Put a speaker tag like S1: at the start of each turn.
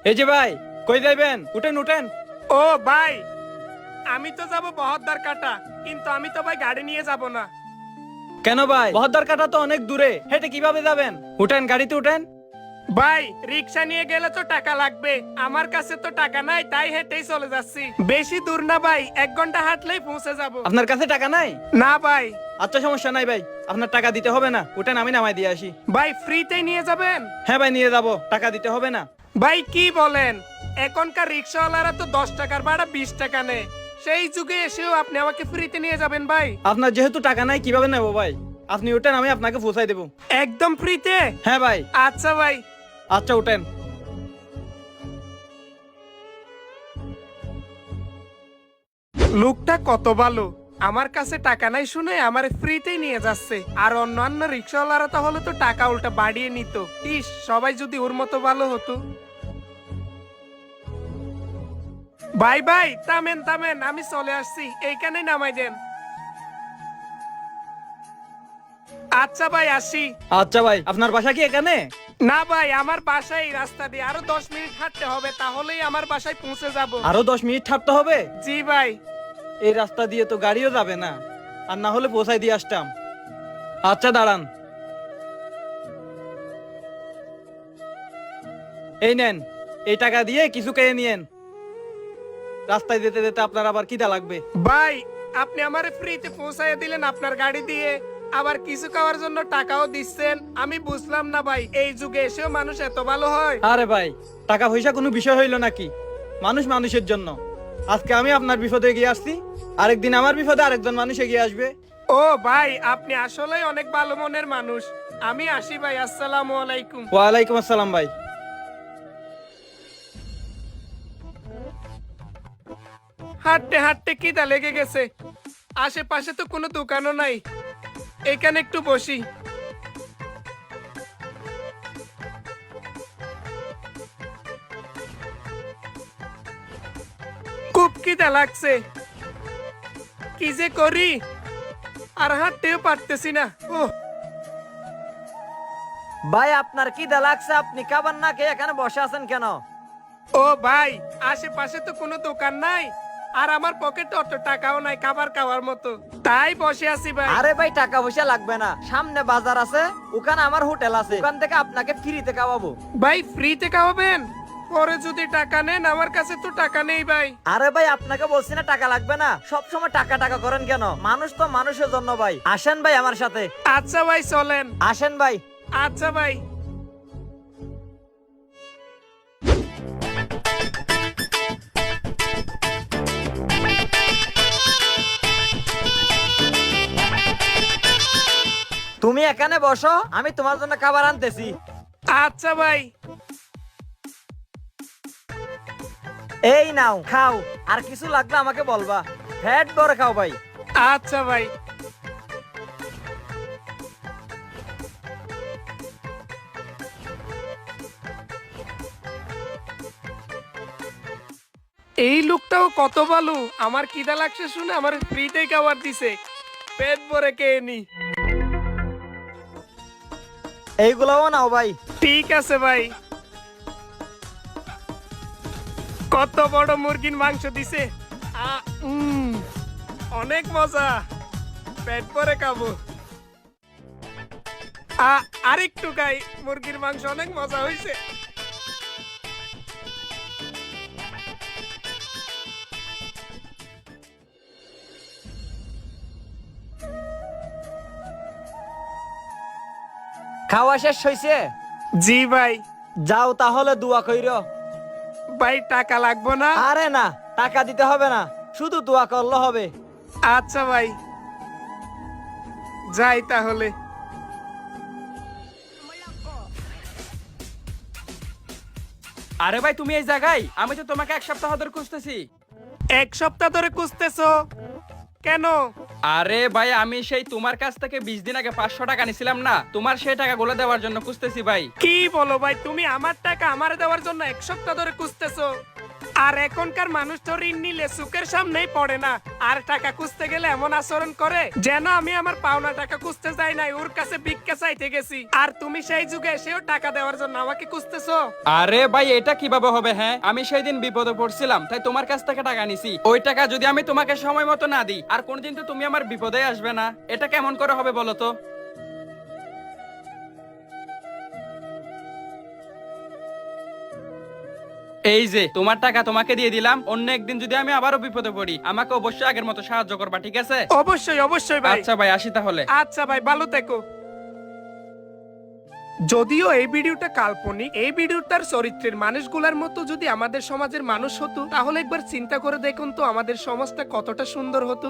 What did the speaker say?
S1: এই যে ভাই, কই যাইবেন? উঠেন উঠেন।
S2: ও ভাই, আমি তো যাব বহদ্দার কাটা, কিন্তু আমি তো ভাই গাড়ি নিয়ে যাব না।
S1: কেন ভাই? বহদ্দার কাটা তো অনেক দূরে, হেঁটে কিভাবে যাবেন? উঠেন, গাড়িতে উঠেন।
S2: ভাই রিক্সা নিয়ে গেলে তো টাকা লাগবে, আমার কাছে তো টাকা নাই, তাই হেঁটেই চলে যাচ্ছি। বেশি দূর না ভাই, 1 ঘন্টা হাঁটলেই পৌঁছে যাব।
S1: আপনার কাছে টাকা নাই?
S2: না ভাই।
S1: আচ্ছা, সমস্যা নাই ভাই, আপনার টাকা দিতে হবে না। উঠেন, আমি নামাই দিয়ে আসি।
S2: ভাই ফ্রিতেই নিয়ে যাবেন?
S1: হ্যাঁ ভাই, নিয়ে যাব, টাকা দিতে হবে না।
S2: ভাই কি বলেন, এখনকার রিক্সাওয়ালারা তো 10 টাকার ভাড়া 20 টাকা নেয়, সেই যুগে এসেও আপনি আমাকে ফ্রিতে নিয়ে যাবেন ভাই?
S1: আপনার যেহেতু টাকা নাই, কিভাবে নেবো ভাই? আপনি উঠেন, আমি আপনাকে পৌঁছাই দেবো।
S2: একদম ফ্রিতে?
S1: হ্যাঁ ভাই।
S2: আচ্ছা ভাই।
S1: আচ্ছা, উঠেন।
S2: লোকটা কত ভালো, আমার কাছে টাকা নাই শুনে আমার ফ্রিতেই নিয়ে যাচ্ছে। আর অন্যান্য রিক্সাওয়ালারা তাহলে তো টাকা উল্টা বাড়িয়ে নিত। ইস, সবাই যদি ওর মতো ভালো হতো। ভাই ভাই, থামেন থামেন, আমি চলে আসছি, এইখানে নামাই দেন। আচ্ছা ভাই, আসি।
S1: আচ্ছা ভাই, আপনার বাসা কি এখানে?
S2: না ভাই, আমার বাসায় এই রাস্তা দিয়ে আরো 10 মিনিট হাঁটতে হবে, তাহলেই আমার বাসায় পৌঁছে যাব।
S1: আরো 10 মিনিট হাঁটতে হবে?
S2: জি ভাই।
S1: এই রাস্তা দিয়ে তো গাড়িও যাবে না, আর না হলে পৌঁছাই দিয়ে আসতাম। আচ্ছা, দাঁড়ান। এই নেন, এই টাকা দিয়ে কিছু খেয়ে নিয়েন। রাস্তায় যেতে যেতে আপনার আবার খিদা লাগবে।
S2: ভাই, আপনি আমারে ফ্রিতে পৌঁছায় দিলেন আপনার গাড়ি দিয়ে, আবার কিছু খাওয়ার জন্য টাকাও দিচ্ছেন। আমি বুঝলাম না ভাই, এই যুগে এসেও মানুষ এত ভালো হয়?
S1: আরে ভাই, টাকা পয়সা কোনো বিষয় হইল নাকি? মানুষ মানুষের জন্য। আজকে আমি আপনার বিপদে এগিয়ে আসছি, আরেকদিন আমার বিপদে আরেকজন মানুষ এগিয়ে আসবে।
S2: ও ভাই, আপনি আসলেই অনেক ভালো মনের মানুষ। আমি আসি ভাই, আসসালামু আলাইকুম।
S1: ওয়ালাইকুম আসসালাম ভাই।
S2: হাঁটতে হাঁটতে খিদা লেগে গেছে, আশেপাশে তো কোনো দোকানও নাই, এখানে একটু বসি। খুব খিদা লাগছে, কি যে করি, আর হাঁটতেও পারতেছি না। ওহ,
S3: ভাই, আপনার কি দা লাগছে? আপনি খাবার না খেয়ে এখানে বসে আছেন কেন?
S2: ও ভাই, আশেপাশে তো কোনো দোকান নাই, আর আমার পকেটে অত টাকাও নাই খাবার খাওয়ার মতো, তাই বসে আছি ভাই।
S3: আরে ভাই, টাকা পয়সা লাগবে না, সামনে বাজার আছে, ওখানে আমার হোটেল আছে, ওখান থেকে আপনাকে ফ্রিতে খাওয়াবো।
S2: ভাই ফ্রিতে খাওয়াবেন? পরে যদি টাকা নেন, আমার কাছে তো টাকা নেই ভাই।
S3: আরে ভাই, আপনাকে বলছি না টাকা লাগবে না, সব সময় টাকা টাকা করেন কেন? মানুষ তো মানুষের জন্য ভাই। আসেন ভাই আমার সাথে।
S2: আচ্ছা ভাই, চলেন।
S3: আসেন ভাই।
S2: আচ্ছা ভাই।
S3: তুমি এখানে বসো, আমি তোমার জন্য খাবার আনতেছি।
S2: আচ্ছা ভাই।
S3: এই নাও, খাও, আর কিছু লাগলে আমাকে বলবা। ফ্যাট ভরে খাও ভাই।
S2: আচ্ছা ভাই। এই লোকটাও কত ভালো, আমার খিদা লাগছে শুনে আমার ফ্রিতে খাবার দিছে, পেট ভরে খেয়ে নি।
S3: এইগুলোও নাও ভাই।
S2: ঠিক আছে ভাই। কত বড় মুরগির মাংস দিছে, অনেক মজা, পেট ভরে খাবো। আরেকটু খাই, মুরগির মাংস অনেক মজা হয়েছে।
S3: খাওয়া শেষ হয়েছে?
S2: জি ভাই।
S3: যাও তাহলে, দোয়া কইরো।
S2: ভাই টাকা লাগবো না?
S3: আরে না, টাকা দিতে হবে না, শুধু দোয়া করলে হবে।
S2: আচ্ছা ভাই, যাই তাহলে।
S1: আরে ভাই, তুমি এই জায়গায়? আমি তো তোমাকে 1 সপ্তাহ ধরে খুঁজতেছি।
S2: 1 সপ্তাহ ধরে খুঁজতেছো কেন?
S1: আরে ভাই, আমি সেই তোমার কাছ থেকে 20 দিন আগে 500 টাকা নিছিলাম না, তোমার সেই টাকা গুলো দেওয়ার জন্য খুঁজতেছি ভাই।
S2: কি বলো ভাই, তুমি আমার টাকা আমারে দেওয়ার জন্য 1 সপ্তাহ ধরে খুঁজতেছো? আর এখনকার মানুষ তো ঋণ নিলে সুখের সামনেই পড়ে না, আর টাকা খুঁজতে গেলে এমন আচরণ করে যেন আমি আমার পাওনা টাকা খুঁজতে যাই নাই, ওর কাছে ভিক্ষা চাইতে গেছি। আর তুমি সেই যুগে এসেও টাকা দেওয়ার জন্য আমাকে খুঁজতেছো।
S4: আরে ভাই এটা কিভাবে হবে? হ্যাঁ, আমি সেই দিন বিপদে পড়ছিলাম তাই তোমার কাছ থেকে টাকা নিছি। ওই টাকা যদি আমি তোমাকে সময় মতো না দিই আর কোনদিন তো তুমি আমার বিপদে আসবে না। এটা কেমন করে হবে বলো তো? এই যে তোমার টাকা তোমাকে দিয়ে দিলাম, অন্য একদিন যদি আমি আবারও বিপদে পড়ি আমাকে অবশ্যই আগের মতো সাহায্য করবা, ঠিক আছে?
S2: অবশ্যই অবশ্যই ভাই।
S4: আচ্ছা ভাই, আসি তাহলে।
S2: আচ্ছা ভাই, ভালো থেকো। যদিও এই ভিডিওটা কাল্পনিক, এই ভিডিওটার চরিত্রের মানুষগুলোর মতো যদি আমাদের সমাজের মানুষ হতো তাহলে একবার চিন্তা করে দেখুন তো আমাদের সমাজটা কতটা সুন্দর হতো।